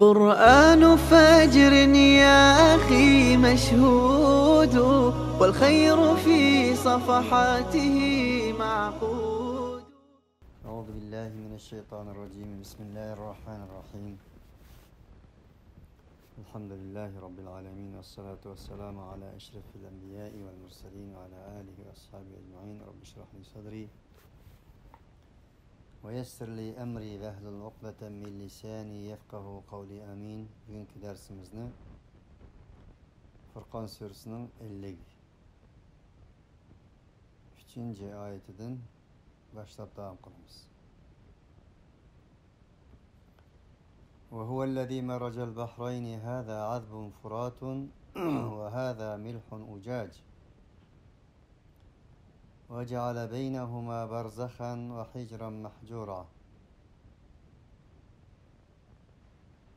قرآن فجر يا أخي مشهود والخير في صفحاته معقود. أعوذ بالله من الشيطان الرجيم. بسم الله الرحمن الرحيم. الحمد لله رب العالمين، والصلاة والسلام على أشرف الأنبياء والمرسلين وعلى آله وأصحابه أجمعين. رب اشرح لي صدري ويسر لي أمري واحلل عقدة من لساني يفقه قولي. آمين. Bugünkü dersimizni Furqan Suresining 53. ayetinden başlap devam qilamiz. وهو الذي مرج البحرين هذا عذب فرات وهذا ملح أجاج وجعل بينهما برزخا وحجرا محجورا.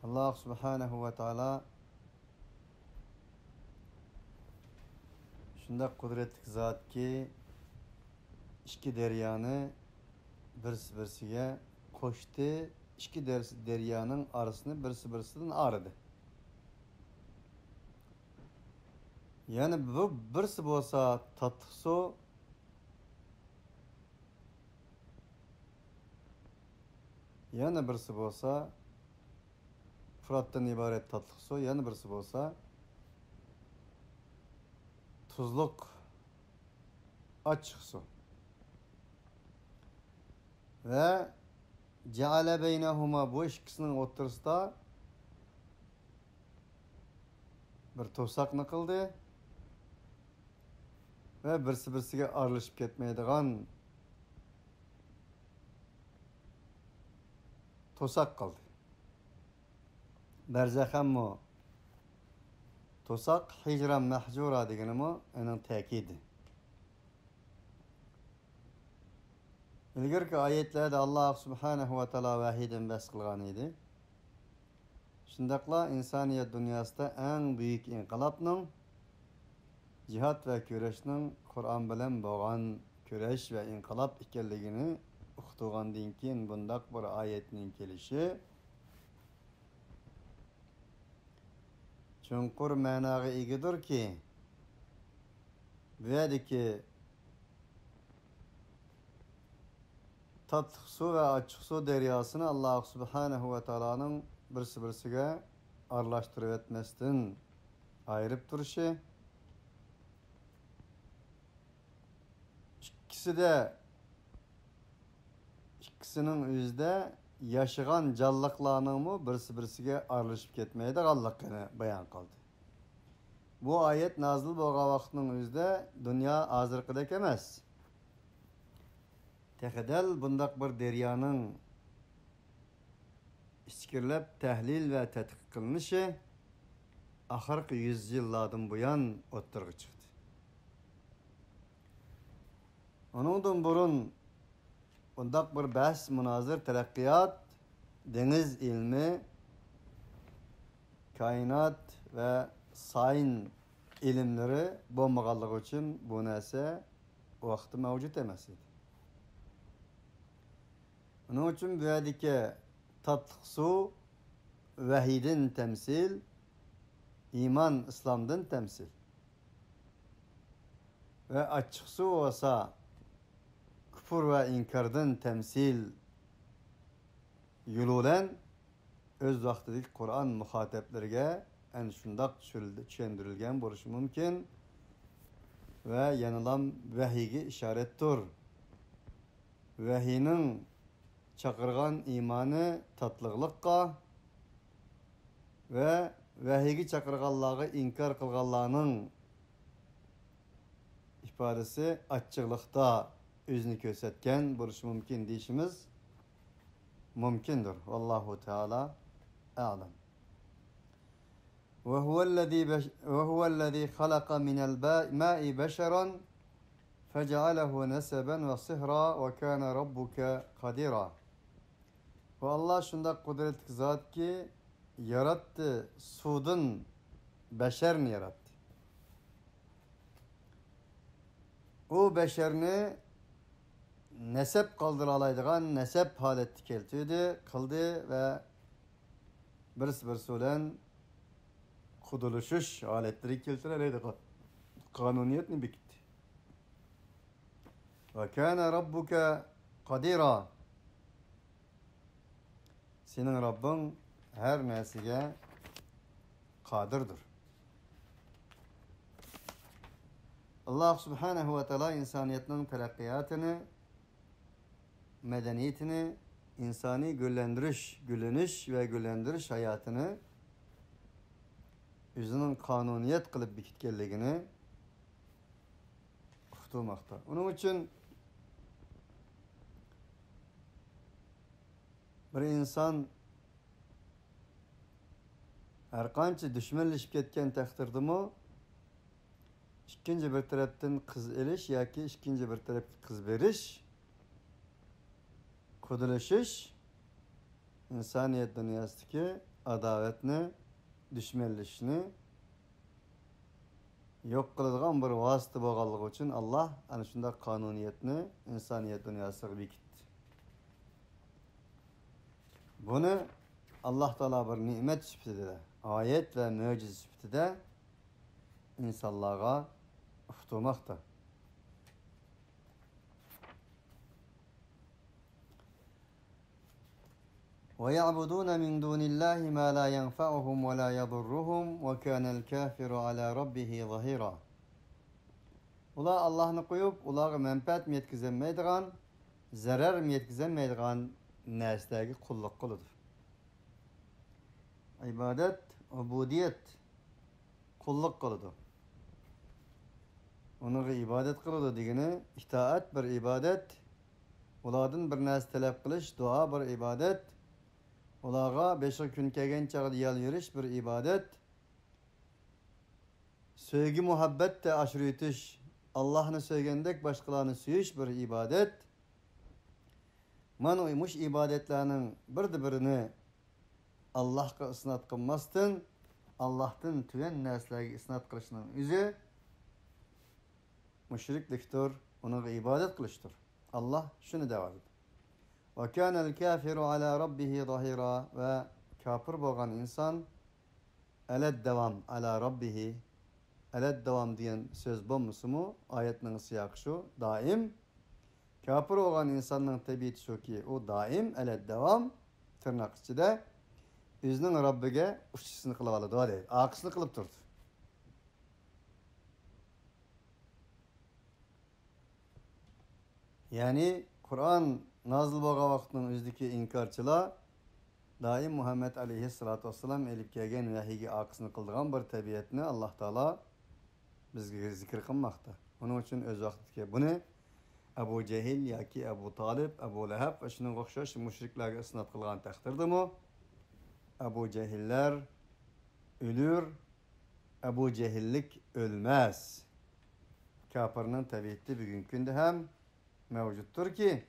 Allah subhanahu ve taala shunday qudratli zotki ikki deryoni birsiga qo'shdi. İki deryanın arasını birisinden arıdı. Yani bu birisi olsa tatlı su, yani birisi olsa Fırat'tan ibaret tatlı su, yani birisi olsa tuzluk açık su. Ve ceale beynehuma, bu ikisinin o'rtasida bir to'saqni qildi ve birisiga aralashib ketmaydigan to'saq qildi. Barzaxammo to'saq, hijran mahjura deganimi uning ta'kidi. İlgirki ayetlerde Allah subhanahu ve taala vahiyden bas qilgan edi. Shundaqla insoniyat dunyosida eng buyuk inqilobning, jihad ve kurashning Qur'on bilan bo'lgan kurash ve inqilob ekanligini uqtirgandan keyin bundaq bir oyatning kelishi chunqur ma'noga egadirki, bu yerdagi tatlı su ve açık su deryasını Allah subhanahu ve taala'nın birisiga aralashtirib etmesinden ayırıp duruşu. İkisinin yüzde yaşayan canlılarının mı birisiga aralashib ketmaydiganligini bayon qildi. Bu ayet nazil bo'lgan vaqtning o'zida dunyo hozirgidek emas. Tekadel bundaq bir deryanın ichkirilib tahlil ve tadqiq qilinishi oxirgi 100 yillardan buyon o'ttirg'i chiqdi. Onundan burun bundaq bir bahs, munozir, taraqqiyot, dengiz ilmi, kainat ve sayin ilimleri bo'lmaganligi uchun bu narsa vaqti mavjud emas edi. Onun için bu yerdeki tatlı su vahiyden temsil, iman İslam'dan temsil. Ve açık su olsa küfür ve inkardan temsil yolulan öz vaxtidagi Kur'an muhataplarga en şundaq tushundirilgan bo'lishi mumkin ve yanılan vahiyga ishoratdir. Vahiyning çakırgan imanı tatlılıkka ve vahiygi çakırganlığı inkar kılganlığının ifadesi açıklıkta özünü gösterken buluş mümkün deyişimiz mümkündür. Vallahu Teala a'lam. وهو الذي خلق من الماء بشرا فجعله نسبا وصهرا وكان ربك قديرا. Ve Allah şunda kudretli zat ki yarattı, sudun beşerini yarattı. O beşerini nesep kaldıralaydıgan nesep haleti keltiydi, kıldı ve birisi bilen kuduruşuş aletleri keltireleydi. Kanuniyetini bekitdi. Ve kâne rabbuke kadira. Senin Rabbin her nesige kadirdir. Allah subhanehu ve teala insaniyetinin terakkiyatını, medeniyetini, insani gülleniş ve güllendiriş hayatını özünün kanuniyet kılıp bekitkenligini uqturmakta. Onun için bir insan her qancha düşmanlashib ketgan taqdirdimi ikkinchi bir tarafdan qiz elish yoki ikkinchi bir tarafga qiz berish, qudilishish insoniyat dunyosidagi adovatni, dushmanlashishni yo'q qiladigan bir vosita bo'lganligi uchun Alloh ana shunday qonuniyatni insoniyat dunyosiga bekitdi. Buni Alloh taolo bir ne'mat sifatida, oyat va mo'jiza sifatida insonlarga uqtirmoqda. وَيَعْبُدُونَ مِنْ دُونِ اللّٰهِ مَا لَا يَنْفَعُهُمْ وَلَا يَضُرُّهُمْ وَكَانَ الْكَافِرُ عَلَى رَبِّهِ ظَهِيرًا. Ular Allah'ını koyup, ulara menfaat mi yetkizemeydiğen, zarar mi yetkizemeydiğen neslerge kulluk kılıdır. İbadet, ubudiyet, kulluk kılıdır. Onu ibadet kılıdır degeni, itaat bir ibadet, ulardan bir nas talep kılış, dua bir ibadet, ularga 5 gün kelgen çağda yol yürüyüş bir ibadet, sevgi muhabbet de aşırı yetiş, Allah'ını sevgendek başkalarını süyüş bir ibadet. Mana uymuş ibadetlerinin birini Allah'a ısnat kılmastın, Allah'tan tüyen neslerge ısnat kılışının üzü müşrikliktir, onu ibadet kılıştır. Allah şunu devam ediyor. وَكَانَ الْكَافِرُ عَلَى رَبِّهِ ظَهِيرًا ve kafir boğan insan eled devam ala rabbihi eled devam diyen söz bulmusu mu? Ayetinin siyakı şu, daim. Kafir olan insanın tabiatı şu ki o daim eled devam tırnak içinde özünün Rabbige uçuşunu kılıp aladı. Hadi, akısını kılıp durdu. Yani Kur'an nazıl boğa vaktinin özdeki inkarçılar daim Muhammed aleyhissalatu vesselam elip kelgen vahiyge akısını kıldırgan bir tabiatını Allah Teala bizge zikir kılmakta. Onun için öz vaktiki bunu Ebu Cehil yoki Ebu Talib, Ebu Leheb ve şunun okşaş müşriklerge ısnat kılgan takdirdi mi? Ebu Cehiller ölür, Ebu Cehillik ölmez. Kafirinin tabiatı bugünkünde hem mevcuttur ki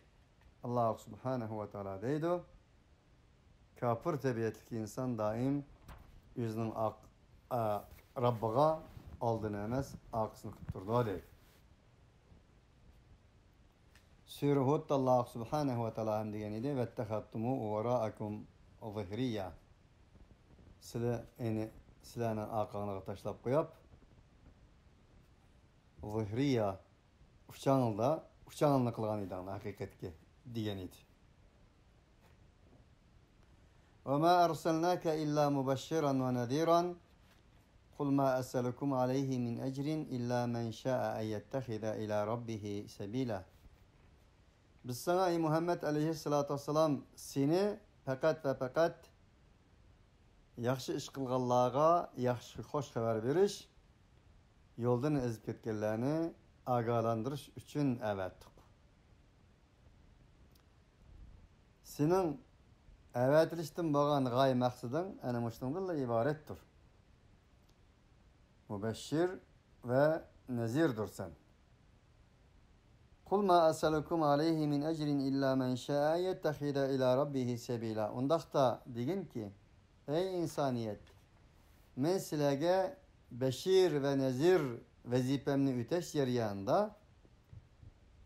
Allah subhanahu ve teala deydi. Kafir tabiatli insan daim özünün Rabbiga aldığını emez, akısını kıptırdı deydi. Sure Hud'da Allah subhanahu ve teala hem degen idi. وَاتَّخَذْتُمُ وَرَاءَكُمْ ظِهْرِيًّا Silahını akağına taşlap koyup zihriya uçağınla kılgan idi hakikatki degen idi. وَمَا أَرْسَلْنَاكَ إِلَّا مُبَشِّرًا وَنَذِيرًا قُلْ مَا أَسْأَلُكُمْ عَلَيْهِ مِنْ أَجْرٍ إِلَّا مَنْ شَاءَ أَنْ يَتَّخِذَ إِلَى رَبِّهِ سَبِيلًا. Biz sana ey Muhammed aleyhissalatu vesselam seni fakat ve fakat yaxşı iş kılganlarga yaxşı hoş haber veriş, yoldan ezip ketkenlerini agalandırış üçün evettik. Senin evetilişten bağın gay maksadın ana muştundurla ibarettir. Mübeşşir ve nezirdir sen. Kul ma asalukum aleyhi min ecrin illa men şa'a yettehida ila rabbihi sebila. Ondaqda degin ki, ey insaniyet, men sizlarga beşir ve nezir vazifemni üteş yarayanda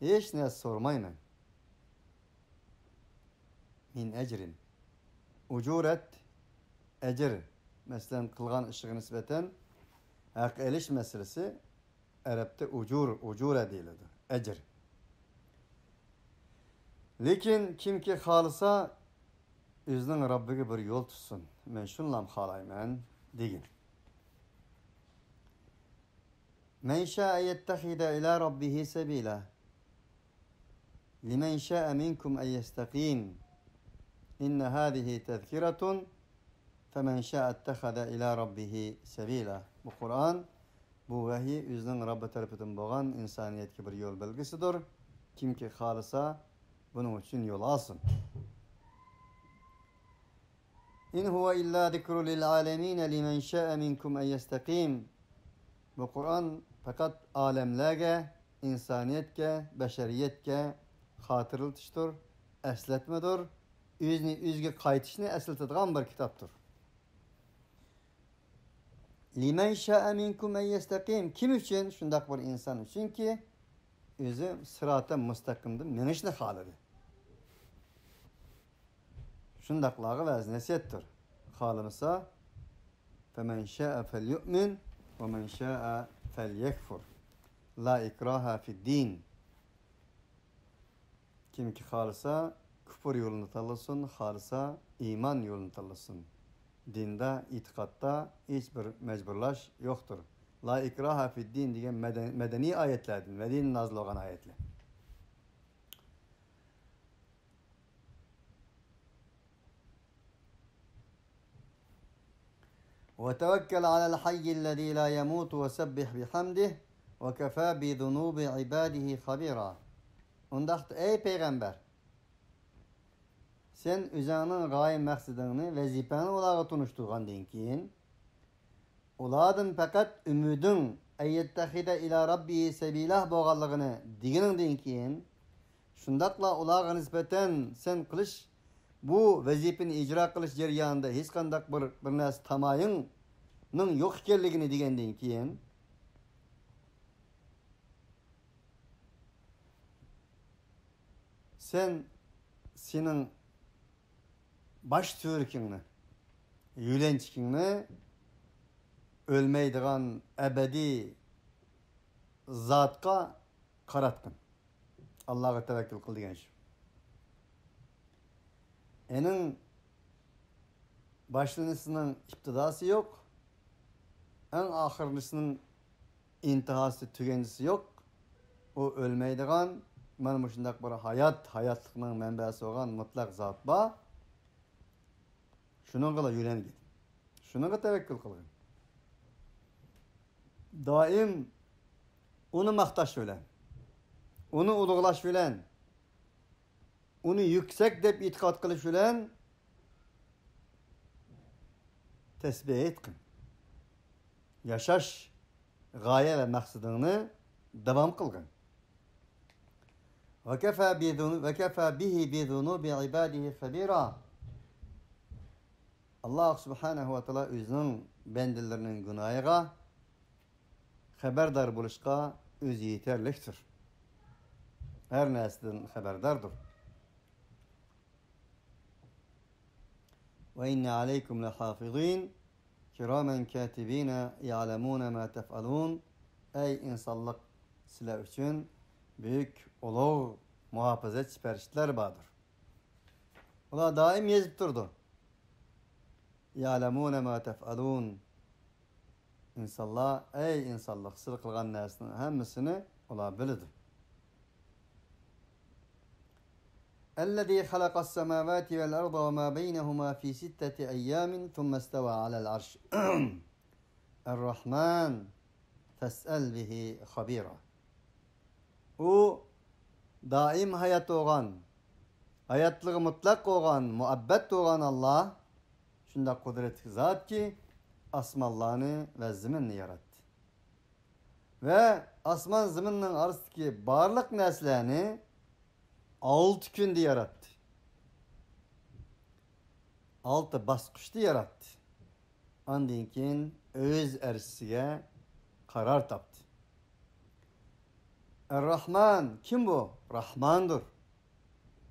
hech narsa sormayman. Min ecrin. Ucuret ecir, mesela kılgan işine nispeten hak eliş meselesi Arap'ta ucur edilir. Ecir. Lekin kimki halisa özünün Rabbiga bir yol tutsun. Men şunlam halayman degin. Men şa'a yettehide ila rabbihi sebila. Limen şa'a minkum en yestaqim. İnne hâzihi tezkiratun femen şa'a ettehade ila rabbihi sebila. Bu Kur'an, bu vahiy özünün Rabbi tarafından boğan insaniyetki bir yol belgisidir. Kimki halisa bunun için yol alsın. İn huve illa zikru lil alemine limen şa'a minkum en yestaqim. Bu Kur'an fakat alemlerge, insaniyetke, beşeriyetke hatırlatıştır, esletmedir. Üzgü kaytışını esletadigan bir kitaptır. Limen şa'a minkum en yestaqim. Kim için? Şundak bir insan için ki özü sırat-ı müstakimde menişni haladı. Şundaklağı vezniyettir. Halımsa femen şa'a fel yu'min ve men şa'a fel yekfur. La ikraha fid din. Kim ki halisa küfür yolunu tanlasın, halisa iman yolunu tanlasın. Dinde, itikatta hiçbir mecburlaş yoktur. La ikraha fid din diye medeni ayetlerden, Medine'nin nazil olan ayetler. وتوكل على الحي الذي لا يموت وسبح بحمده وكفى بذنوب عباده خبيرا. Ondaqda ey peygamber, sen özünün gaye məqsədini, vəzifəni olağı tunuşturğandan keyin, uladın faqat ümidin eyyəttəxidə ila rabbihi sebilah boğallığını diginindən keyin, şundaqla ulağa nisbeten sen qilish bu vazifani icra qilish jarayonida hech qanday bir narsa tamoyinning yo'q ekanligini degandan keyin senin baş türkingni, yülençikingni ölmeydigan ebedi zatqa qaratqin. Allah'a tevekkül qil degan shu. Enin başlanışının iptidası yok. En ahırlısının intihası, tügencisi yok. O ölmeydiğen, mana şundak bir hayatlıqның mənbəsi olan mutlaq zat var. Şununla yönelgin. Şununla tevekkül qılgın. Daim onu maqtaş bilen, onu ulug'lash bilen, onu yüksek deb itiqad qilish bilan tesbih etqin. Yaşash g'oya va maqsadingni davom qilgin. Ve kefâ bihi bi zunubi ibadihi habira. Allah subhanahu ve taala özünün bendelerinin günahıga haberdar bo'lishga o'zi yeterlikdir. Her narsadan haberdardır. Ve inne aleykum lehafizin kiramen katibina ya'lemuna ma tef'alun. Ey insanlık sizler için büyük ulug' muhafazachi farishtalar vardır. Ular daim yazıp durdu. Ya'lemuna ma tef'alun. İnsanlar, ey insanlık siz qilgan narsaning hammasini ular biladi. الذي خلق السماوات والأرض وما بينهما في 6 أيام ثم استوى على العرش الرحمن فاسأل به خبيرا. O daim hayat olan, hayatlığı mutlak olan, muhabbet olan Allah şunda kudretli zat ki asmanlarını ve zeminini yarattı. Ve asman zeminin arasındaki barlık neslerini 6 günde yarattı. 6 basqışta yarattı. Ondan keyin öz ersiga karar taptı. Er-Rahman kim bu? Rahmandır.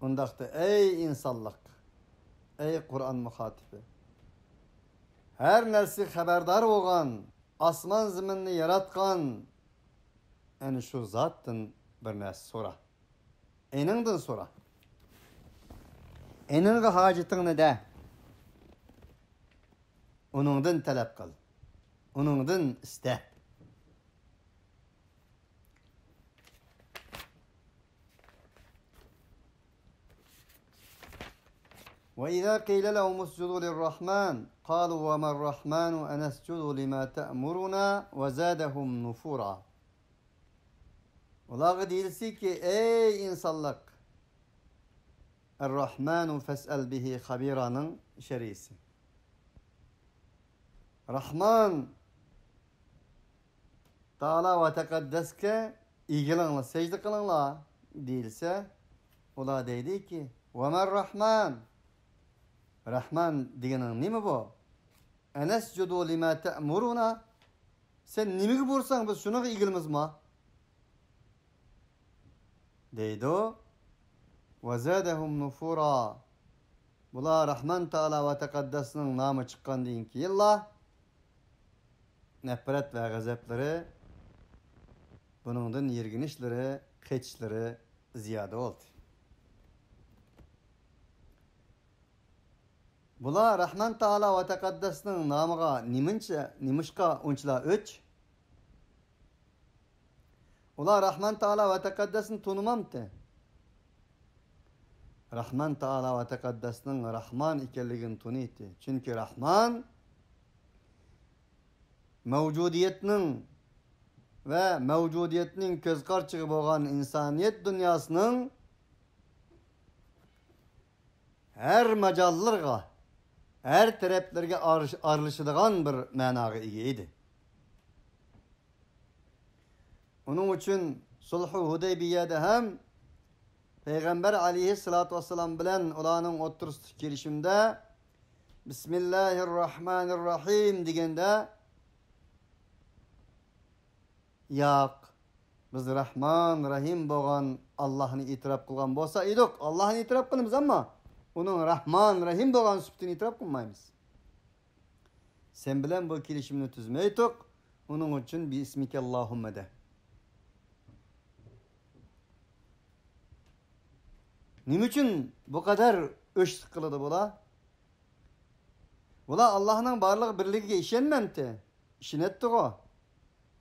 Ondaqda ey insanlık, ey Kur'an muhatibi. her nersi haberdar olgan, asman zeminni yaratgan, yani şu zattın bir nersi sora. Eningden sora. Eninge hacetin ne de? Onundan talep kıl. Onundan iste. وإذا قيل لهم اسجدوا للرحمن قالوا وما الرحمن أنسجد لما تأمرنا وزادهم نفورا. Ola değilse ki ey insanlık, Er-Rahmanu fes'el bihi habiranın şerisi. Rahman Ta'ala ve tekaddeske ilgilenle, secde kılınla değilse, ola deydi ki وَمَا Rahman, Rahman diyenin ne mi bu? اَنَسْجُدُوا لِمَا تَأْمُرُونَ, sen ne mi bursan biz şuna ilgilimiz mi? Deydi o. وَزَادَهُمْ نُفُورًا. Bula Rahman Teala ve Tekaddes'nin namı çıkan deyin ki yıllar nefret ve gazapları bunundan yirginişleri, keçişleri ziyade oldu. Bula Rahman Teala ve Tekaddes'nin namıga nimişka unçla öç. Ula Rahman Teala ve Tekaddes'ini tanımamdı. Rahman Teala ve Tekaddes'nin Rahman ikenligini tanıydı. Çünkü Rahman mevcudiyetinin ve mevcudiyetinin köz karşığı boğan insaniyet dünyasının her macallarga, her taraflarga arılışıdığan bir manağı iyiydi. Onun için Sulh-u Hudeybiye'de hem Peygamber aleyhissalatu vesselam bilen olanın oturuşu girişimde Bismillahirrahmanirrahim degende yak biz Rahman Rahim boğan Allah'ını itiraf kılgan bolsa idik. Allah'ını itiraf kılımız ama onun Rahman Rahim boğan sübtini itiraf kılmayız. Sen bilen bu girişimini tüzmeydik. Onun için Bismike Allahümme de. Niçin bu kadar öş sıkıldı bula? Bula Allah'ın varlığı birliğine işenmemdi. İşinetti o.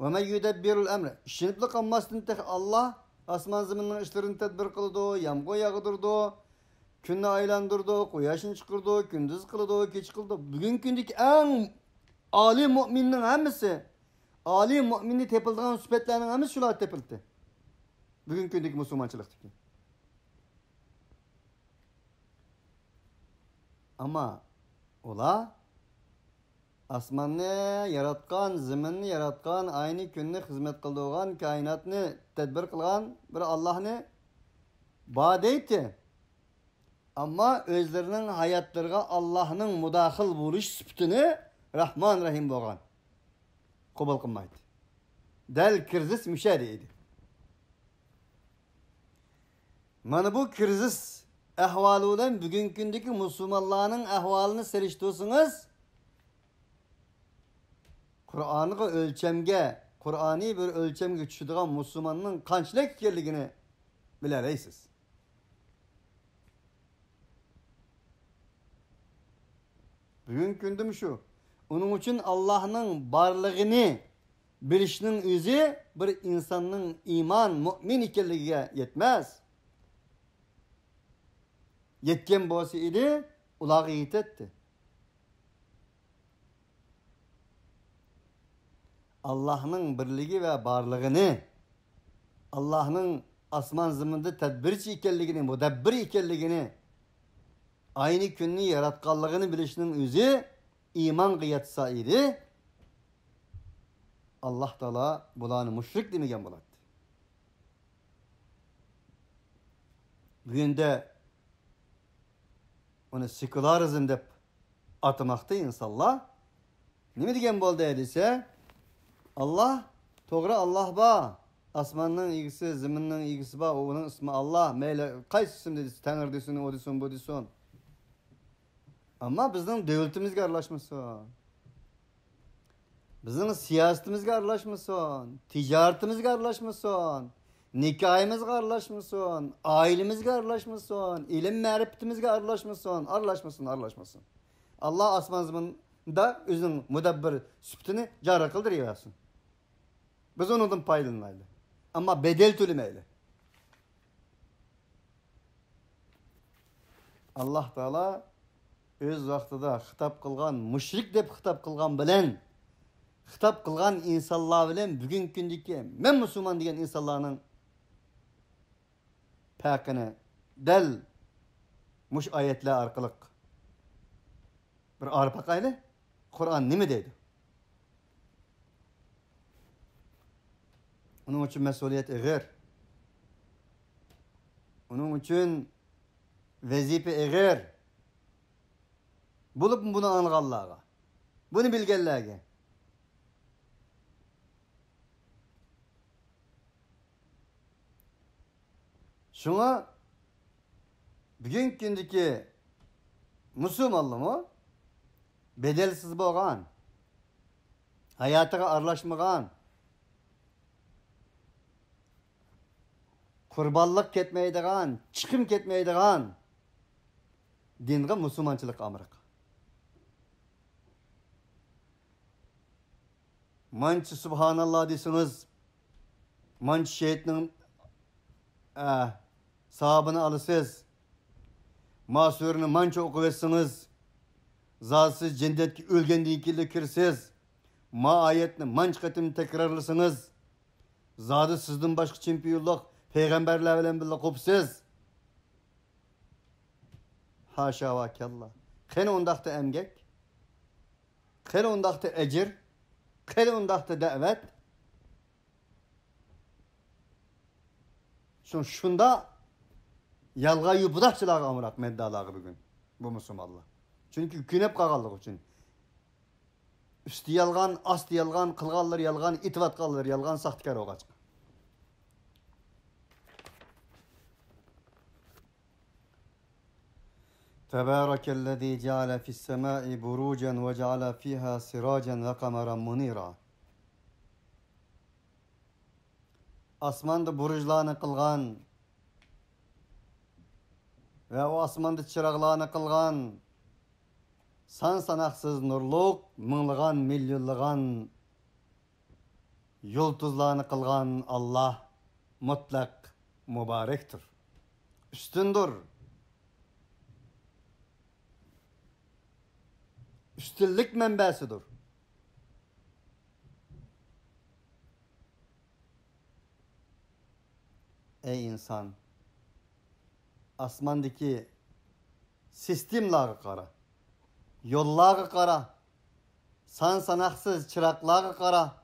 Ve men yudebbirul emre. İşinetli kalmasın tek Allah asman zeminin işlerini tedbir kıldı, yağmur yağdırdı, günü aylandırdı, kuyaşını çıkardı, gündüz kıldı, geç kıldı. Bugün gündeki en âli müminin hemisi, âli mümini tepildiğin sübetlerinin hemisi şular tepildi. Bugün gündeki Müslümançılıktaki. Ama ola asmanını yaratkan, zeminini yaratkan, aynı gününü hizmet kıldığın, kainatını tedbir kılgan bir Allah'ını badeydi. Ama özlerinin hayatlarına Allah'ın müdahil buluş sübtini Rahman Rahim boğan. Kubul kılmaydı. Del krizis müşahedeydi. Mana bu krizis ahvaludan bugünkündeki Müslümanların ahvalını seriştiyorsunuz. Kur'an'ı ölçemge, Kur'an'ı bir ölçemge düşüdüğün Müslümanın kançlık yerliğini bilereysiz. Bugünkündüm şu. Onun için Allah'ın varlığını bilişinin özü bir insanın iman, mümin ikenliğine yetmez. Yetken bolsa idi, ulağı yetetti. Allah'ın birliği ve varlığını, Allah'ın asman zeminde tedbirçi ikenliğini, mudabbir ikenliğini, aynı gününü yaratkanlığını bilişinin özü iman kıyatsa idi. Allah Teala bulanı müşrik demegen buladı. Bugün de onu sekülarizm dep atmakta insanlar. Ne degen boldu edilse? Allah, toğra Allah ba. Asmanın ilgisi, zeminin ilgisi ba. Onun ismi Allah. Meyle kaysi isim dedisi? Tanrı desin, o desin, bu desin. Ama bizden devletimizge arlaşması. Bizning siyosatimizga aralashmasin, tijoratimizga aralashmasin, nikohimizga aralashmasin, ailemizga aralashmasin, ilm ma'rifatimizga aralashmasin. Allah osmon zaminda o'zining mudabbir sifatini joriy qildirib biz ondan paylanmaylik. Ama bedel to'lamaylik. Allah Teala öz vaqtida xitob qilgan mushrik deb xitob qilgan bilan xitob qilgan insonlar bilan bugungi kundagi men musulmon degan insonlarning farqini dal mush oyatlar orqali bir arpa qayli Qur'on nima deydi? Onun için mesuliyet eğer. Onun için vazife eğer. Bulup bunu anlayanlarga. Bunu bilgenlerge. Şuna bugünkü gündeki Müslümanlığımı bedelsiz boğan, hayatıga aralashmagan, qurbonlik ketmaydigan, chiqim ketmaydigan dinga musulmonchilik amriq. Manchi subhanallah desiniz, manchi şehitning sahabını alırsınız, masurini manchi o'qib etsiniz, zatsiz cennetga o'lgandan keyin kirsiz, ma oyatni manchi qatim takrorlasiniz, zodi sizdan boshqa chempionlik Peygamberler bilen birlikte kopsiz. Haşa ve kella. Kene ondakta emgek. Kene ondakta ecir. Kene ondakta davet. Şunda yalgayı budakçılar amırak meddaları bugün. Bu Müslümanlar. Çünkü günep kagallık için. Üstü yalgan, astı yalgan, kılgallar yalgan, itivatkallar yalgan, sahtikar oğaçk. تبارك الذي جعل في السماء بروجا وجعل فيها سراجا وقمرا منيرا. Asmanda burujlarını kılgan ve o asmanda çıraqlarını kılgan san sanaksız nurluk, mınlıgan, milyonlıgan yıldızlarını kılgan Allah mutlak mübarektir. Üstündür. Üstünlük menbesidir. Ey insan, asmandaki sistemleri qara, yolları qara, san sanaksız çırakları qara,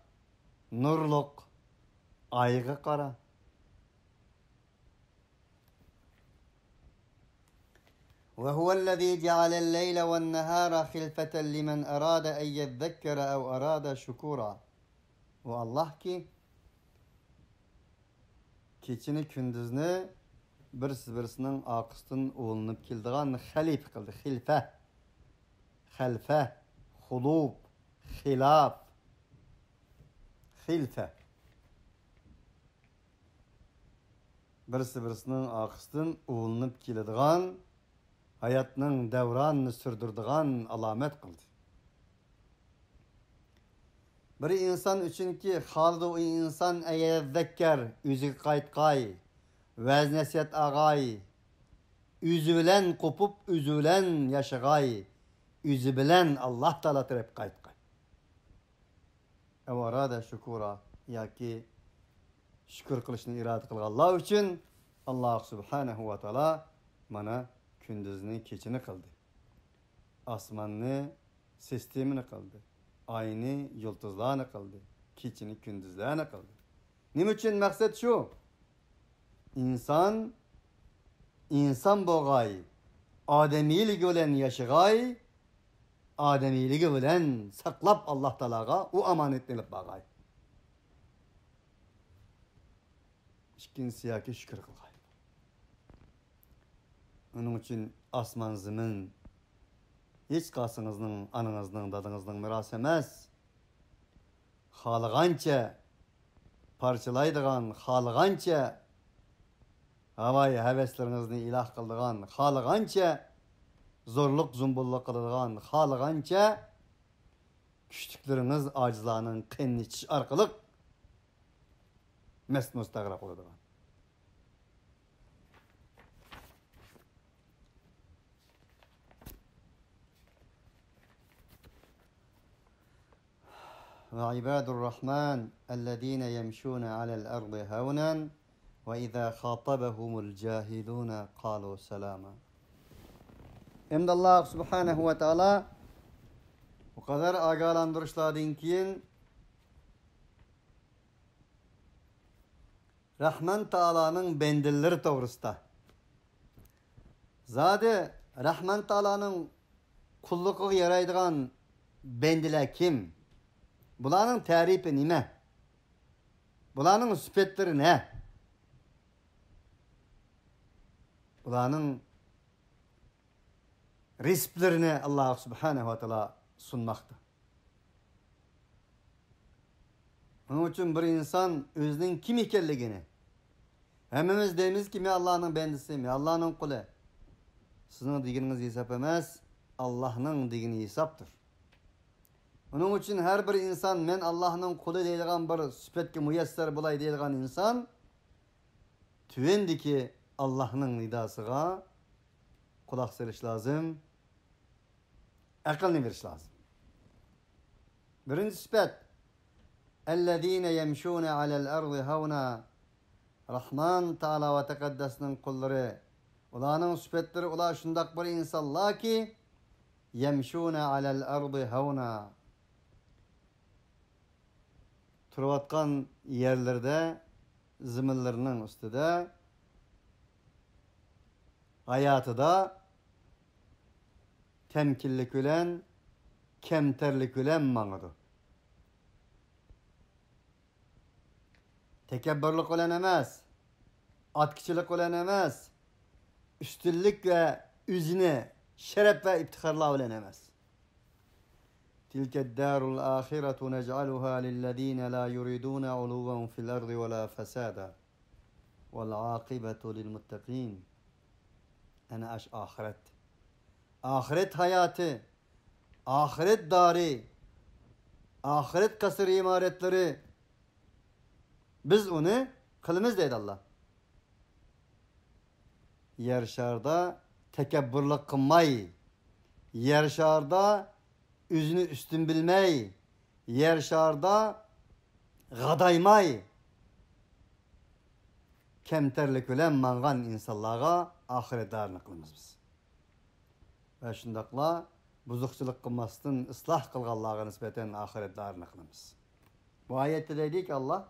nurluk, ayğı qara. وهو الذي جعل الليل والنهار خلفة لمن أراد أن يذكر أو أراد شكورا. والله ki keçini kündüzünü birisinin aqısından olunub kildiğen xəlif qıldı. Xilfə, xəlfə, xulub, xilaf, xilfə. Birisinin aqısından olunub kildiğen hayatının devranını sürdürdüğün alamet kıldı. Bir insan için ki halde o insan eğer zekker, üzü kaytkay, vez nasihat ağay, üzü bilen kopup, üzü bilen yaşagay, üzü bilen Allah Teala taraf kaytkay. Ev arada şükura, ya ki şükür kılışını irade kılgan Allah için Allah Subhanahu ve Teala bana gündüzünü keçini kıldı. Asmanını, sistemini kıldı. Ayını, yıldızlarını kıldı. Keçini, gündüzlerini kıldı. Nim için maksat şu? İnsan boğay, ademilik ölen yaşagay, ademilik ölen saklap Allah Teala'ga o amanetlenip bağay. İkincisi yaki şükür kılgay. Onun için asman zemin hiç kasınızın, anınızın, dadınızın mirası emez. xalagancha parçalaydigan, xalagancha havai haveslerinizni ilah qildigan, xalagancha zorluk zumbulluq qiladigan, xalagancha küçükleriniz acizlarının qenni ichish orqali mest mustag'raq bo'ladigan. وعباد الرحمن الذين يمشون على الأرض هونا وإذا خاطبهم الجاهلون قالوا سلاما. Emdi Allah subhanahu wa ta'ala o kadar agalandırışlardan keyin Rahman Ta'ala'nın bendilleri doğrusunda. Zade Rahman Ta'ala'nın kulluğu yaraydıgan bendiler kim? Bularning tarifi nima? Bularning sifatlari ne? Bularning risplarini Allah subhanahu wa ta'ala sunmakta. Onun için bir insan özünün kim ekenligini, hemimiz deymiz ki mi Allah'ın bendisi, mi Allah'ın kulu. Sizin diginiz hesap emez, Allah'ın digini hesaptır. Onun için her bir insan men Allah'ın kulu deyilgan bir süpetki müyesser bulay deyilgan insan tüvendiki Allah'ın nidasıga kulak seriş lazım, aklını veriş lazım. Birinci süpet اَلَّذ۪ينَ يَمْشُونَ عَلَى الْأَرْضِ هَوْنَا Rahman Teala ve Tekaddes'nin kulları ulanın süpetleri ula şundak bir insanlar ki يَمْشُونَ عَلَى الْأَرْضِ هَوْنَا Turvatkan yerlerde zimillerinin üstüde hayatı da temkillik ülen, kemterlik ülen manıdı. Tekebbürlük olan emez, atkıçılık olan emez, üstünlük ve üzüne, şeref ve iftiharla olan emez. تلك الدار الآخرة نجعلها للذين لا يريدون علوا في الأرض ولا فسادا والعاقبة للمتقين. أنا آخرت. Ahiret hayatı, ahiret dari, ahiret kasır imaretleri biz onu kılımız deydi Allah. Yer şarda tekebbürlük kılmay, yer şarda üzünü üstün bilmey, yer şarda gadaymay, kemterlik ölen mangan insanlara ahiret darını kılımız biz. Ve şundakla buzukçılık kılmasın, ıslah kılgallığa nispeten ahiret darını kılımız. Bu ayette dedi ki Allah,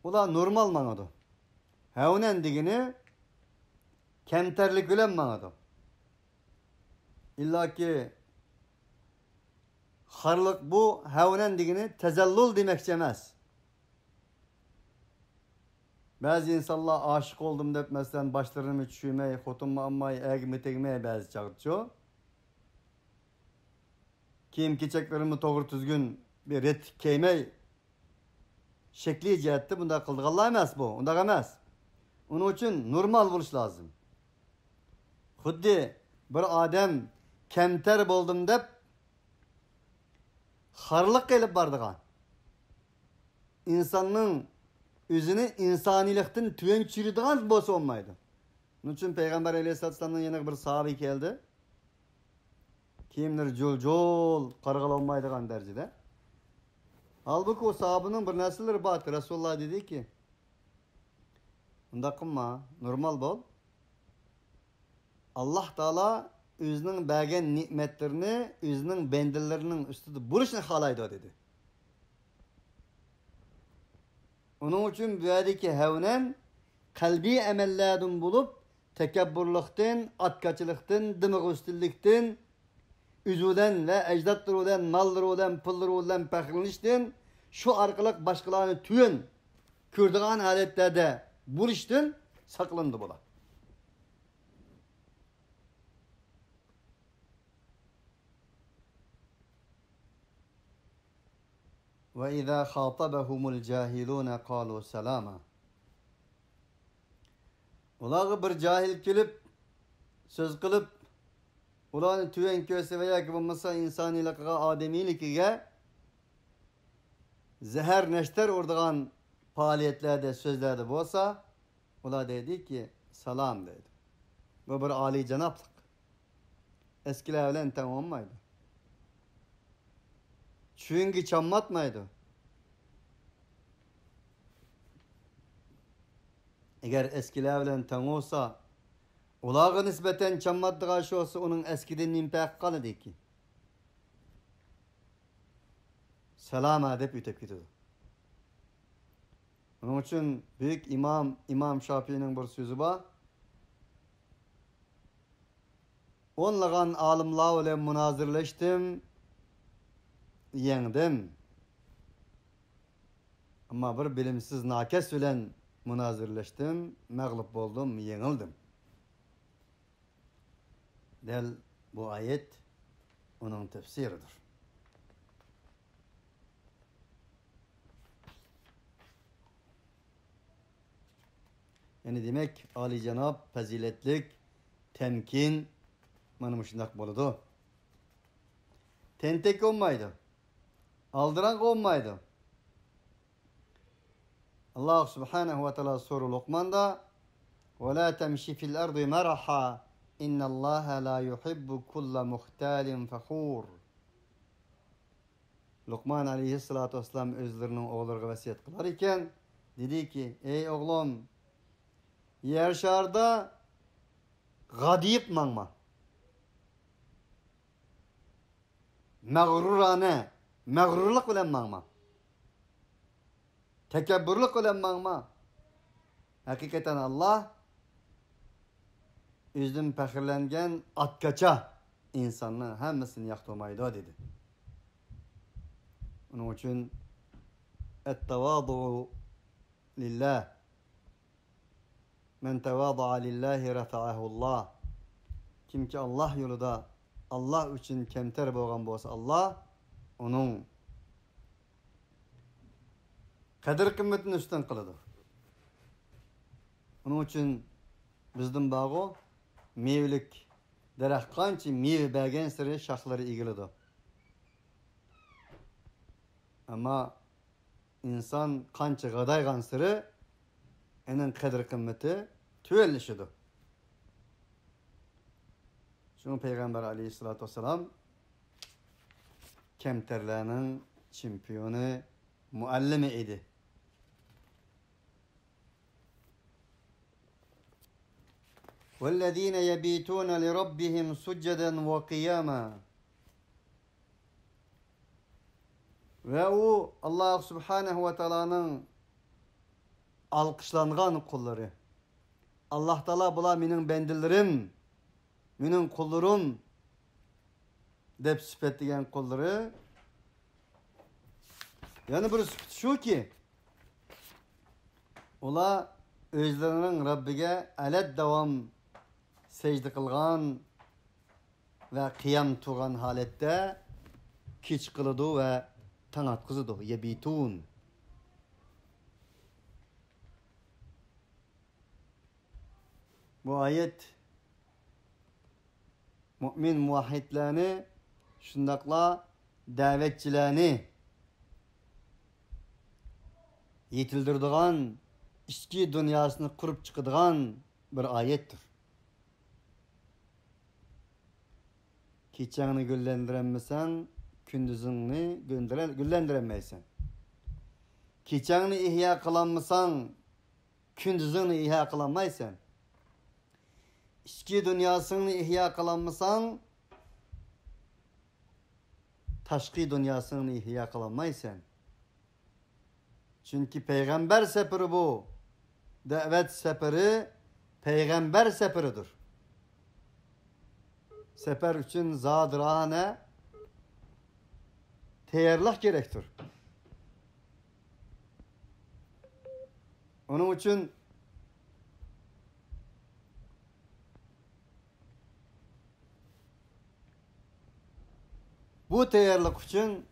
ula normal manadı. Hevnen digini kemterlik ölen manadı. İlla ki harlık bu hevnen digini tezellül demek demez. Bazı insanlar aşık oldum deyip mesela başlarını çüşümey, xotunma ammay, eğimi tegmey bazı çağıtçı. Kiyim keçeklerimi doğru düzgün bir ret keymey şekli cihette bunda kıldık. Allah emez bu, onda emez. Onun için normal buluş lazım. Xuddi bir adam kemter boldum deyip harlık gelip bardıgan. İnsanın üzünü insanilikten tüven çürüdüğün bosu olmaydı. Onun için Peygamber Aleyhisselam'dan yine bir sahabi geldi. Kimler jol kargal olmaydıgan derecede. Halbuki o sahabının bir nesilleri batı. Resulullah dedi ki bunda kılma, normal bol. Allah Teala özünün bergen nimetlerini, özünün bendellerinin üstüde buluşunu halaydı dedi. Onun için böyleki hevnen kalbi emellerden bulup tekebbürlükten, atkaçılıktan, demogüstülükten, üzüden ve ecdatlarından, mallarından, pullarından peklinişten şu arkalık başkalarını tüyün kürdüğün aletlerde buluştan saklandı bula. وَإِذَا خَاطَبَهُمُ الْجَاهِلُونَ قَالُوا سَلَامًا. Ulağı bir cahil kilip, söz kılıp, ulanı tüyen köse veya ki bulmasa insaniylikine, ademilikine zehir neşter ordağan faaliyetlerde, sözlerde bolsa, ula dedi ki, salam dedi. Bu bir âli cenaplık. Eskilerle tamammaydı. Çünkü çammatmaydı. Eğer eskilerle tam olsa, ulağı nispeten çammattığı şu olsa, onun eskiden nimpek kalıdı ki. Selam edip ütep gidiyordu. Onun için büyük İmam Şafii'nin bir sözü var. Onlağan alimler ile münazirleştim, yendim. Ama bir bilimsiz nakes ile münazirleştim, mağlup oldum, yenildim. Del bu ayet onun tefsiridir. Yani demek Ali Cenab faziletlik, temkin manı şundak boludu. Tentek olmaydı. Aldıran olmaydı. Allah Subhanahu ve Teala soru Lokman'da وَلَا تَمْشِ فِي الْأَرْضِ مَرَحًا اِنَّ اللّٰهَ لَا يُحِبُّ كُلَّ مُخْتَالٍ فَخُورٍ. Lokman aleyhissalatu vesselam özlerinin oğullarına vasiyet kılar iken dedi ki, ey oğlum, yer şarda gadiyip mağma. Mağrurane, mağrurluk ile mağma. Tekebbürlük ile mağma. Hakikaten Allah üzüm pəxirləngen atkaça insanların hemmisini yaktırmaydı dedi. Onun için et-tevâdu'u lillah. Men tevâdu'a lillahi refa'ahullah. Kim ki Allah yolunda Allah için kemter boğan bolsa Allah onun kadir kıymetini üstün kılıdır. Onun için bizden bağı meyvelik derek kançı meyve bergen sırrı şahları ilgilidir. Ama insan kançı gadaygan sırrı onun kadir kıymeti tüyellişidir. Şunu Peygamber aleyhissalatü vesselam kemterlerinin şampiyonu, muallimi idi. وَالَّذ۪ينَ يَب۪يتُونَ لِرَبِّهِمْ سُجَّدًا وَقِيَامًا. Ve o Allah Subhanahu ve Teala'nın alkışlangan kulları. Allah Teala bula minin bendilerim, minin kullarım dep süpetligen kulları. Yani bir şu ki ola özlerinin Rabbige alet devam secde kılgan ve kıyam tuğan halette kiç kılıdı ve tanat kızıdı. Yebitun. Bu ayet mümin muvahhidlerini şundakla davetçilerini yetildirdiğin içki dünyasını kurup çıkıdığın bir ayettir. Keçeğini güllendiremesen, kündüzünü güllendiremeysen. Keçeğini ihya kılanmasan, kündüzünü ihya kılanmaysan. İçki dünyasını ihya kılanmasan, taşkı dünyasını ihya kılanmaysan. Çünkü peygamber seferi bu. Davet seferi peygamber seferidir. Sefer için zadrane teyarlıq gerektir. Onun için bu teyarlıq için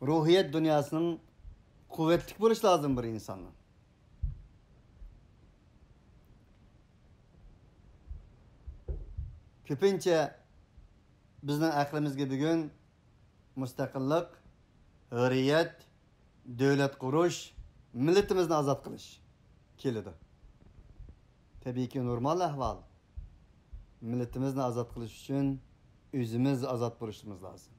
ruhiyet dünyasının kuvvetli buluş lazım bir insanın. Köpünçe bizning aqlimizga bugun mustaqillik, hurriyet, davlat qurish, millatimizni ozod qilish keladi. Tabiiyki normal ahvol. Millatimizni ozod qilish uchun o'zimiz ozod bo'lishimiz lozim.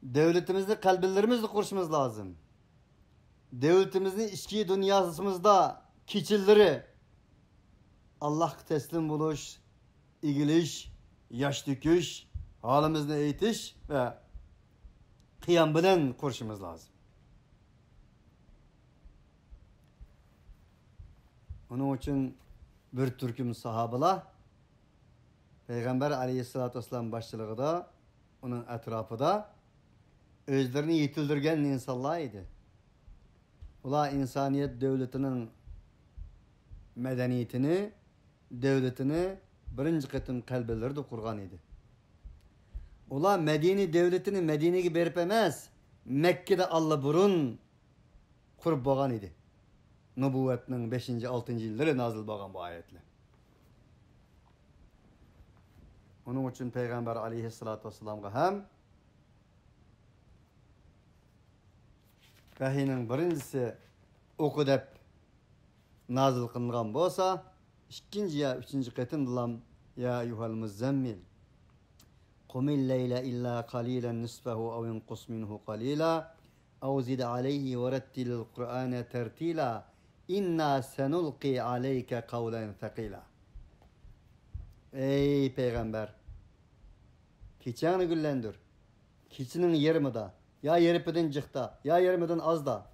Devletimizni qalblarimizni qurishimiz lozim. Devletimizni ichki dunyosimizda kechillari Allah'a teslim buluş, igiliş, yaş döküş, halimizni aytish ve qiyam bilan qurishimiz lazım. Onun için bir türküm sahabalar Peygamber aleyhissalatu vesselam başçılığında onun etrafında özlerini yetildirgen insanlar idi. Ular insaniyet devletinin medeniyetini, devletini birinci kıtım kalbelerinde kurgan idi. Ular Medine devletini Medine'ye berip emez, Mekke'de Allah burun kurup boğan idi. Nübüvvetinin 5. 6. yılları nazil boğan bu ayetle. Onun için Peygamber aleyhissalatu vesselam'a hem vahiyinin birincisi oku dep nazil kılıngan bolsa, ikinci ya üçüncü kıtımdılam ya yuhal muzzemmil qumil leyla illa qalilan nisfahu aw inqus minhu qalila aw zid alayhi ve rattilil Qur'ana tertila inna senulqi aleyke kavlen thaqila. Ey peygamber, keçeni güllendir. Keçinin yerimi da, ya yeripidin cıkta, ya yerimidin az da.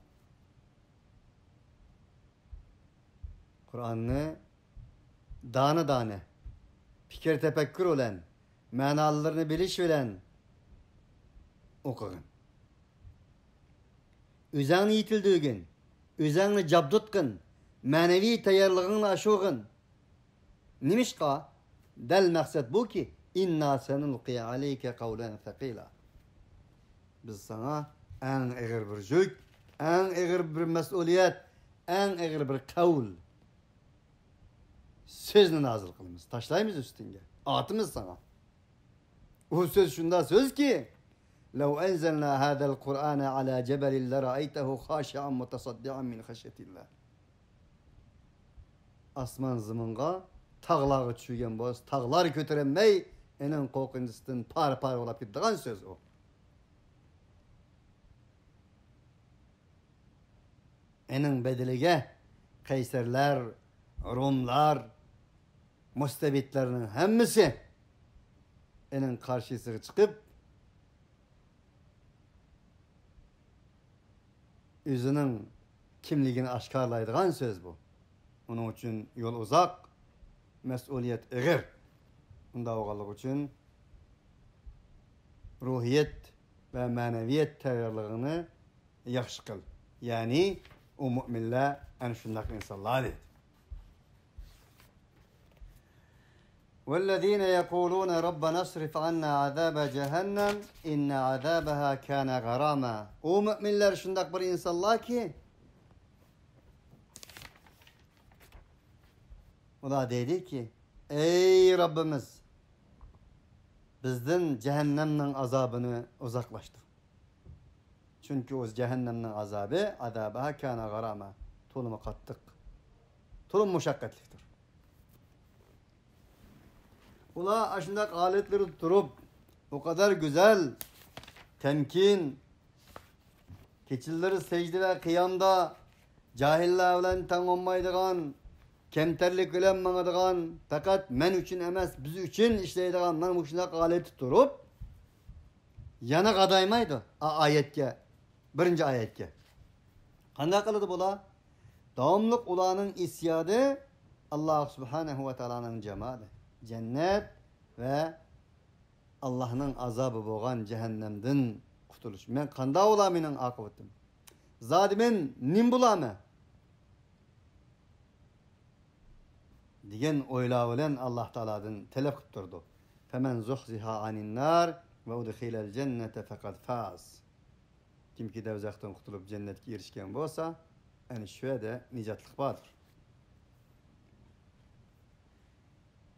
Kur'an'ı dane dane, fikir tefekkür olan, manalarını biliş bilen okuyun. Üzerine yitildiği gün, üzerine cabdutkın, manevi tayarlığını aşığın. Nimişka? Del maksat bu ki, inna senulqi aleyke kavlen thaqila. Biz sana en ağır bir yük, en ağır bir mesuliyet, en ağır bir kavl sözünü nazil kılımız. Taşlayımız üstünde. Atımız sana. O söz şunda söz ki لو أنزلنا هذا القرآن على جبل لرأيته خاشعا متصدعا من خشية الله. Asman zımınga tağları çüygen boz, tağlar kötürenmey, enen korkuncustan par par olap gittiğin söz o. Enen bedelige Kayserler, Rumlar, Mustebitlerinin hemmisi enen karşısı çıkıp yüzünün kimliğini aşkarlaydıgan söz bu. Onun için yol uzak, mesuliyet ağır. Bunda oğallık için ruhiyet ve maneviyet tayarlığını yaxşı kıl. Yani o müminler en şundak insanlar dedi. وَالَّذ۪ينَ يَقُولُونَ رَبَّنَا اصْرِفْ عَنَّا عَذَابَ جَهَنَّمْ اِنَّ عَذَابَهَا كَانَ غَرَامًا. O müminler şundak bir insanlar ki o da dedi ki ey Rabbimiz bizden cehennemden azabını uzaklaştır. Çünkü o cehennemden azabı azabaha kana garama. Tulumu kattık. Tulum muşakkatliktir. Ula aşındak aletleri tutup o kadar güzel temkin keçilleri secde ve kıyamda cahiller bilen tan olmaydıgan kemterlik bilen manadıgan fakat men üçün emas biz üçün işleydigan men bu şundak aleti tutup yana qadaymaydı ayetke birinci ayetke. Qanday qiladi bula? Davamlıq ulanın isyadı Allah subhanahu ve ta'ala'nın cemaati. Cennet ve Allah'ın azabı boğan cehennemden kurtuluş. Men qanday ola mening akıbetim? Zadi men nim bulamy? Digen oylaw bilen Allah Ta'aladan talep qilib turdi. Femen zuhziha anin nar ve udkhilal cennete faqad faz. Kimki dozaqdan qutulup cennetke erişken bolsa, ani şu yerda nijatlik bardır.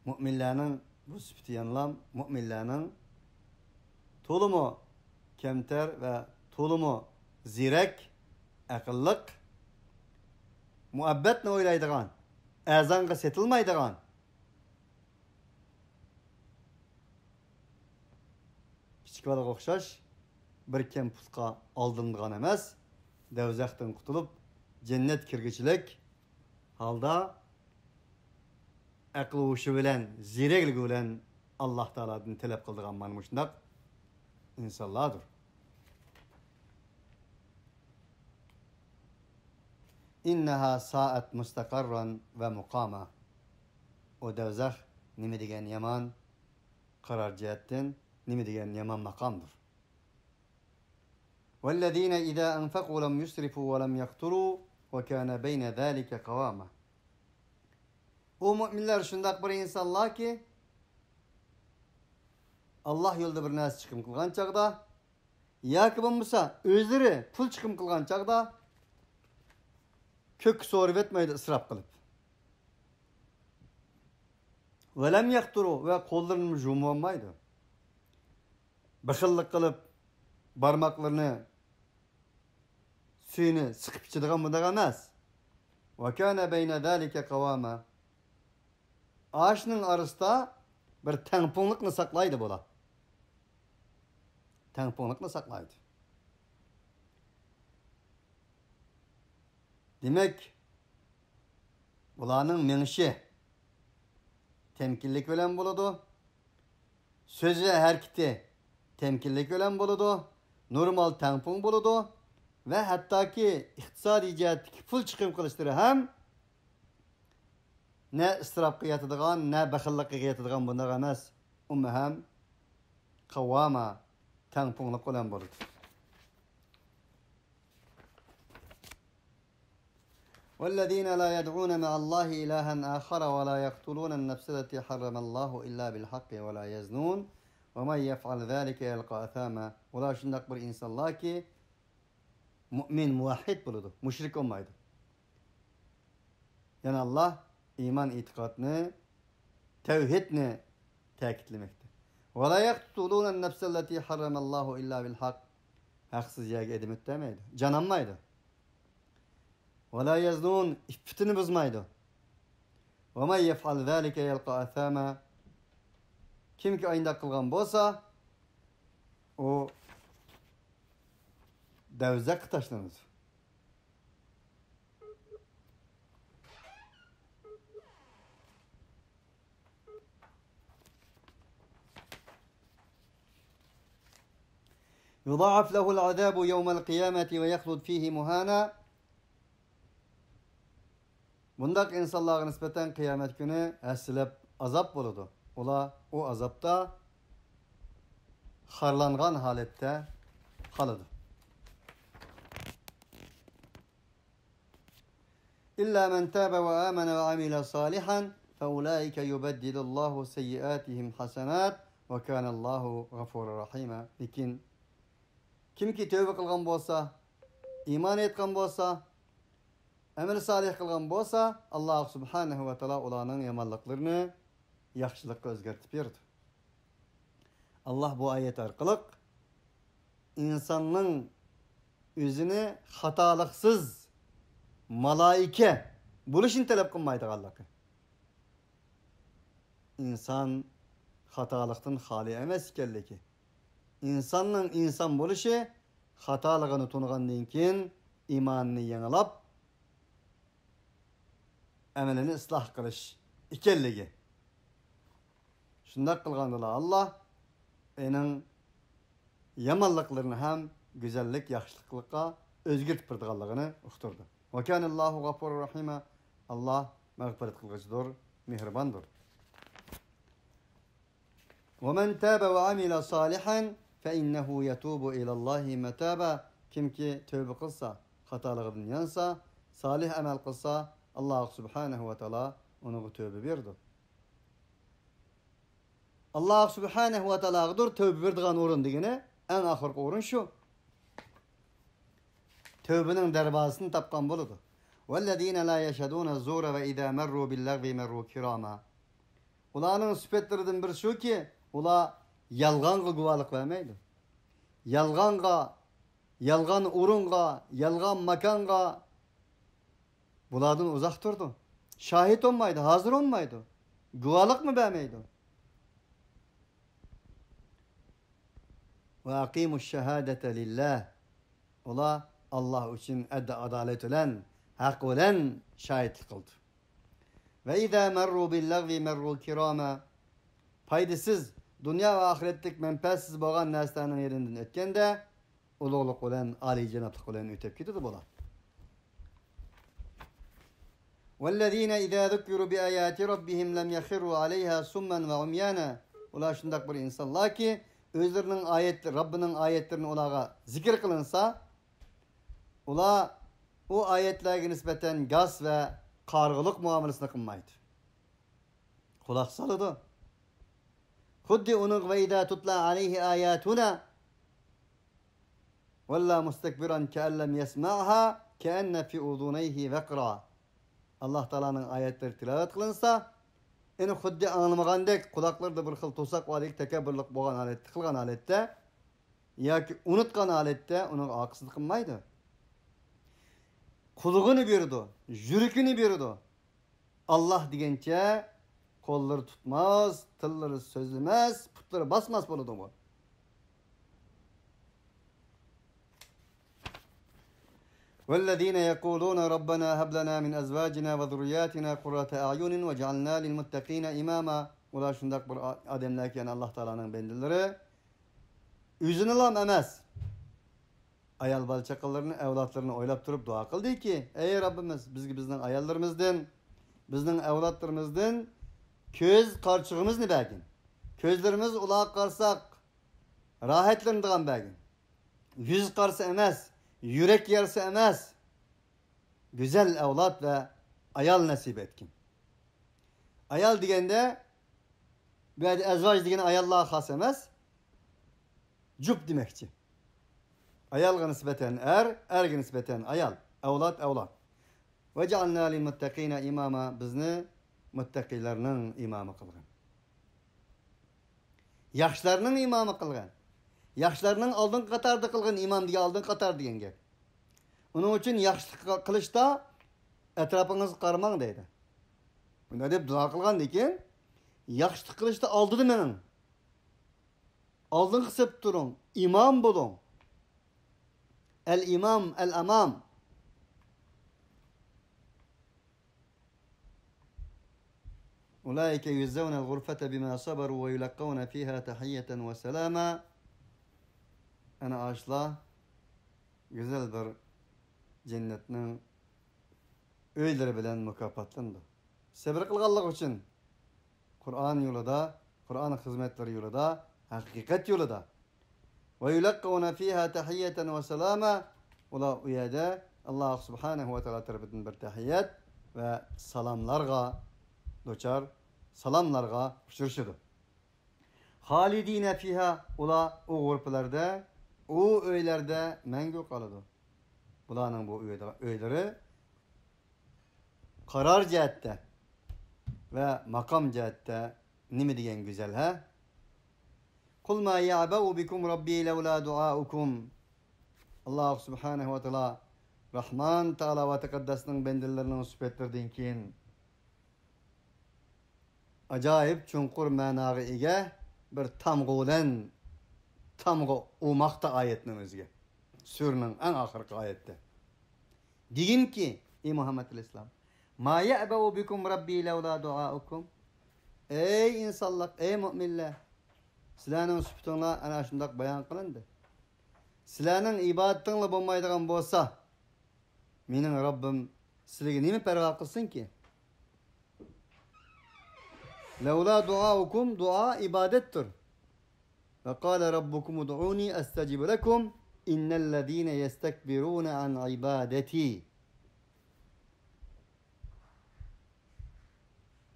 Müminlerin bu sıfatı yanılan müminlerin tolumu kemter ve tolumu zirek, akıllık, muhabbetle oylaydıgan, azanğa setilmaydıgan, kichik balaga o'xshash bir kem putqa aldındıgan emas, dozaqdan qutulup cennet kirgichilik halda aql huşu bilen, zirekligi bilen Allah Taala'dan talep kıldıgan mana şundaq insanlardır. İnneha sa'at mustaqarran ve muqama. O dozaq nima degan yaman qarar jihatdan, nima degan yaman maqamdır. وَالَّذ۪ينَ اِذَا أَنْفَقُوا لَمْ يُسْرِفُوا وَلَمْ يَقْتُرُوا وَكَانَ بَيْنَ ذَٰلِكَ قَوَامًا. O müminler şundaq bir insanlar ki Allah yolda bir narsa çıkım kılgan çağda yoki bo'lmasa özleri pul çıkım kılgan çağda kök sorup etmeydi ısraf kılıp. وَلَمْ يَقْتُرُوا ve kollarını jumuolmaydı. Bakıllık kılıp barmaklarını suyunu sıkıp içidigan bundagan emas. وَكَانَ بَيْنَ ذَٰلِكَ قَوَامًا. Ağaçның arasında bir tengpunlukni saklaydı bola. Tengpunlukni saklaydı. Demek bularning mengişi temkinlik bilen boludu. Sözü hareketi temkinlik bilen boludu. Normal tengpun boludu. Ve hatta ki iktisadi cihetdeki pul çıkım kılıştırı hem ne ısrafqa yatıdığan, ne bakıllıqqa yatıdığan bundaga emas. Umma hem qawama tengpunluq bilen boludu. وَالَّذ۪ينَ لَا يَدْعُونَ مَعَ اللّٰهِ إِلَٰهًا آخَرَ وَلَا يَقْتُلُونَ النَّفْسَ الَّتِي حَرَّمَ اللّٰهُ إِلَّا بِالْحَقِّ وَلَا يَزْنُونَ وَمَنْ يَفْعَلْ ذَٰلِكَ يَلْقَى أَثَامًا. Ola şundak bir insanlar ki mümin, muvahhid buludu. Müşrik olmaydı. Yani Allah iman itikadını, tevhidini tekitlemekte. وَلَا يَقْتُلُونَ النَّفْسَ الَّتِي حَرَّمَ اللّٰهُ إِلَّا بِالْحَقِّ. Haksız yere edimit demeydi. Cananmaydı. وَلَا يَزْنُونَ iffetini bozmaydı. وَمَنْ يَفْعَلْ ذَٰلِكَ يَلْقَى أَثَامًا. Kim ki ayında kılgan bolsa o dozaq taşlanır. يضاعف له العذاب يوم القيامة ويخلد فيه مهانا. Bundak insanlara nispeten kıyamet günü həsilep azap buludu. Ola o azapta harlangan halette kalıdı. İlla men tâbe ve âmene ve amile salihan feulaike yubeddilullahu seyyiatihim hasenat ve kânallahu gafurur rahîmâ. Lekin kim ki tövbe kılgan bolsa, iman etken bolsa, amel salih kılgan bolsa, Allah subhanahu ve taala ulanın yamanlıklarını yaxşılıkka özgertip berdi. Allah bu ayet arkalık insanın özünü hatalıksız malaike buluşun talep kılmaydı Allah'ı. İnsan hatalıktan hali emes ikenleki. İnsanın insan buluşu hatalığını tunugandan keyin imanını yanılap amelini ıslah kılış ikenlegi. Şundak kılgandala Allah enin yamanlıklarını hem güzellik, yaxşılıklıkka özgürtüp birdiğallığını uqturdu. Ve kânallâhu gafurur rahîmâ. Allah mağfiret kılgıcıdır, mihribandır. وَمَنْ تَابَ وَعَمِلَ صَالِحًا فَاِنَّهُ يَتُوبُ اِلَى اللّٰهِ مَتَابًا. Kim ki tövbe kılsa, hatalığından yansa, salih amel kılsa, Allah subhanahu ve teala onu tövbe verdi. Allah subhanahu wa ta'ala'dır tövbe verdiğin orun degene en ahırkı orun şu. Tövbenin derbasını tapkan boludu. وَالَّذ۪ينَ لَا يَشَدُونَ الزُّورَ وَاِذَا مَرُّوا بِاللَّغْوِ مَرُّوا كِرَامًا. Ulanın süpetlerden bir şu ki, ula yalğanğa guvalık vermeydi. Yalğanğa, yalğan urunğa, yalğan makanğa bulardan uzak durdu. Şahit olmaydı, hazır olmaydı. Guvalık mı vermeydi? وَاَقِيمُ الشَّهَادَةَ لِلّٰهِ. Ula Allah için adalet olan, hak olan şahitlik kıldı. Ve izâ merru billagvi merru kirâmâ. Faydasız, dünya ve ahiretlik menfaatsiz boğan neslanın yerinden ötkende, ululuk olan, âli cenaplık olan ötep gidiyordu bular. وَالَّذ۪ينَ اِذَا ذُكِّرُوا بِآيَاتِ رَبِّهِمْ لَمْ يَخِرُّوا عَلَيْهَا سُمًّا وَعُمْيَانًا. Ular şundak bir insanlar ki, özlerinin ayetleri, Rabbinin ayetlerini olağa zikir kılınsa, ular o ayetlerine nispeten gaz ve kargılık muamelesine kılmaydı. Kulak salıdı. Huddi onun ve idâ tutla aleyhi ayatuna valla mustekbiran keellem yesma'ha keenne fi udunayhi vekra. Allah Teala'nın ayetleri tilavet kılınsa eni huddi anlamagandek kulaklarda bir xil tosak valik tekebbürlük boğan alet, kılgan alette yoki unutkan alette onun akısını kılmaydı. Kuluğunu berdi, jürükünü berdi. Allah degençe kolları tutmaz, tılları sözlemez, putları basmaz boludu bu. وَالَّذ۪ينَ يَقُولُونَ رَبَّنَا هَبْ لَنَا مِنْ أَزْوَاجِنَا وَذُرِّيَّاتِنَا قُرَّةَ أَعْيُنٍ وَجَعَلْنَا لِلْمُتَّقِينَ إِمَامًا. Ular şundak bir ademlerken Allah Teala'nın bendileri yüzünü lam emez. Ayal balçakalarını, evlatlarını oylap durup dua kıldı ki, ey Rabbimiz, bizden ayallarımızdan, bizden evlatlarımızdan köz karşığımız ne belgin? Közlerimiz ulağa karsak, rahatlarından belgin. Yüz karşı emez, yürek yarısı emez. Güzel evlat ve ayal nasip etkin. Ayal degende, bir ezvac degende ayallığa has emez, cüp demekçi. Ayalga nispeten erge nispeten ayal. Evlat, evlat. Ve cealnâ lil muttaqîne imâma. Bizni muttaqilerinin imamı kılgan. Yaşlarının imamı kılgan. Yaşlarının aldın katarda kılgan imam diye aldın katar diyen gel. Onun için yaşlı kılıçta etrafınızı karman deydi. Bunu deyip dua kılgan deyken yaşlı kılıçta aldı menin. Aldın kısıp durun. İmam bulun. El-imam, el-amam. Ulaike yüzzevnel gurfete bima sabaru ve yulakkavne fiha tahiyyeten ve selama. Ana ağaçla güzel bir cennetin öyleri bilen mükafatlandı. Sabır kılganlık için Kur'an yolunda, Kur'an hizmetleri yolunda, hakikat yolunda. Ve yulakkavne fiha tahiyyeten ve selama. Ula uyada Allah subhanahu ve teala tarafından bir tahiyyat ve salamlarga doçar, salamlarga uçurşudu. Halidine fiha. Ula o gruplarda, o öylerde mengü kalıdı. Bulanın bu öyleri karar cihette ve makam cihette nimi diyen güzel ha? Kul ma ya'ba'u bikum rabbi levla duaukum. Allah subhanahu ve teala Rahman Teala ve Tekaddes'nin bendilerinin sübetlerden keyin acayip çunkur managı ege bir tamgılan tamgı umakta ayetinin özge. Sürünün en ahırkı ayette. Deyin ki ey Muhammed Aleyhisselam ma ya'ba'u bikum rabbi levla duaukum. Ey insanlar, ey müminler, sizlerinin sübütünle ana şundak bayan kılındı. Sizlerinin ibadetinle bulmaydıgan bolsa, menin Rabbim sizlere nemi perva kılsın ki? Levla duaukum, dua ibadettir. Ve kâle rabbukum ud'uni estecib lekum innellezîne yestekbirûne an ibadeti.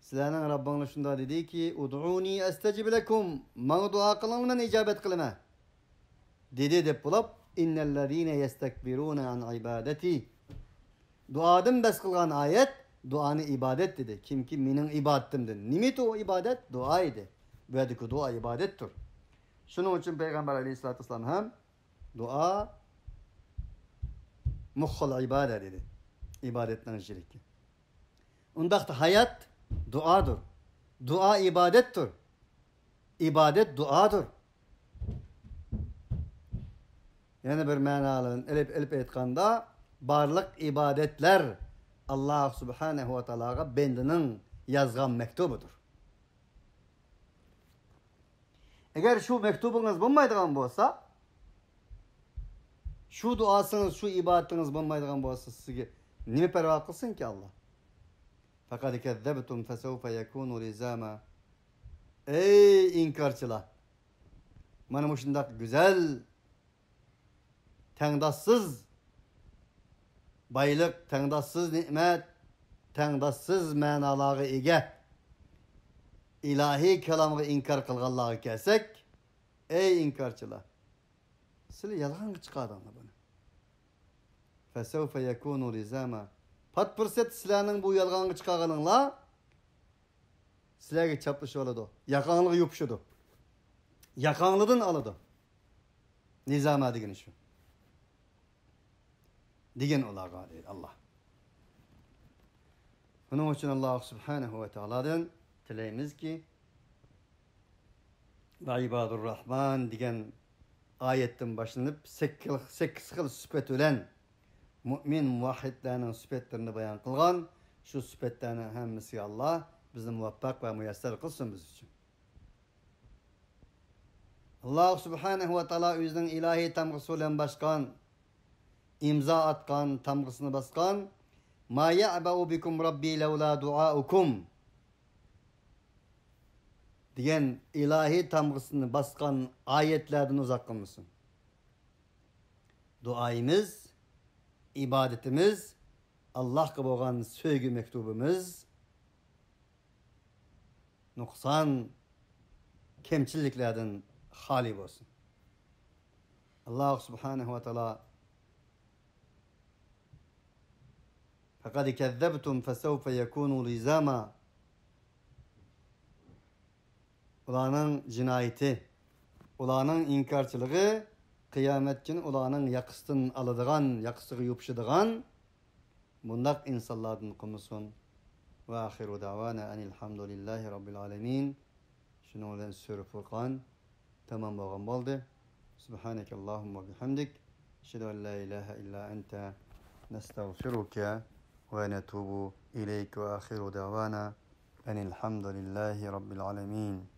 Sizlerinin Rabbiniz şunda dedi ki ud'uni estecib lekum. Bana dua kılın ben icabet kılıma. Dedi de bulap innellezine yestekbiruna an ibadeti. Duadım bes kılgan ayet duanı ibadet dedi. Kim ki minin ibadetim dedi. Nimit o ibadet? Dua idi. Ve ki dua ibadettir. Şunun için Peygamber Aleyhisselatü Vesselam hem dua muhul ibadet dedi. İbadetten şirki. Ondakta hayat duadır. Dua ibadettir. İbadet duadır. Yani bir manalın elip etkanda barlık ibadetler Allah Subhanahu ve Teala'ga bendinin yazgan mektubudur. Eğer şu mektubunuz bulmaydigan bolsa, şu duasınız, şu ibadetiniz bulmaydigan bolsa sizge nime perva kılsın ki Allah? Fakat kezzebtum fesevfe yekunu lizama. Ey inkarçılar! Mana bu şundak güzel, tengdassız baylık, tengdassız nimet, tengdassız manaları ege ilahi kelamı inkar kılganlığı kelsek, ey inkarçılar! Sizler yalan çıkardınız bunu. Fesevfe yekunu lizama. Pat fırsat sizlerinin bu yalganı çıkarganınla sizlerge çaplışı oladı. Yakanlığı yupşudu. Yakanlıdın alıdı. Nizama degen şu. Degen olağa değil Allah. Bunun için Allah Subhanahu ve Teala'dan dileyimiz ki ve ibadur rahman degen ayetten başlanıp 8 xil süpet ölen mümin muvahhidlerinin süpetlerini bayan kılgan şu süpetlerinin hemmisi Allah bizni muvaffak ve müyesser kılsın biz için. Allah Subhanahu ve Teala özünün ilahi tamgısı olan başkan imza atkan, tamgısını baskan ma ya'ba'u bikum rabbi levla duaukum diyen ilahi tamgısını baskan ayetlerden uzak kılmışsın. Duayımız, ibadetimiz, Allah'a boğan söygü mektubumuz noksan kemçilliklerden hali olsun. Allah Subhanahu ve Teala فَقَدْ كَذَّبْتُمْ فَسَوْفَ يَكُونُوا لِزَامًا Ulanın cinayeti, ulanın inkarçılığı, kıyamet günü ulanın yakıstın alıdığan, yakıstığı yupşıdığan, bundak insanlardan kılmışsın. Ve ahiru davana enilhamdülillahi rabbil alemin. Şunu olan Sure Furkan tamam bağım oldu. Subhaneke Allahumma bihamdik. Şedu en la ilahe illa ente. Nestağfiruke ve netubu ileyke ve ahiru davana enilhamdülillahi rabbil alemin.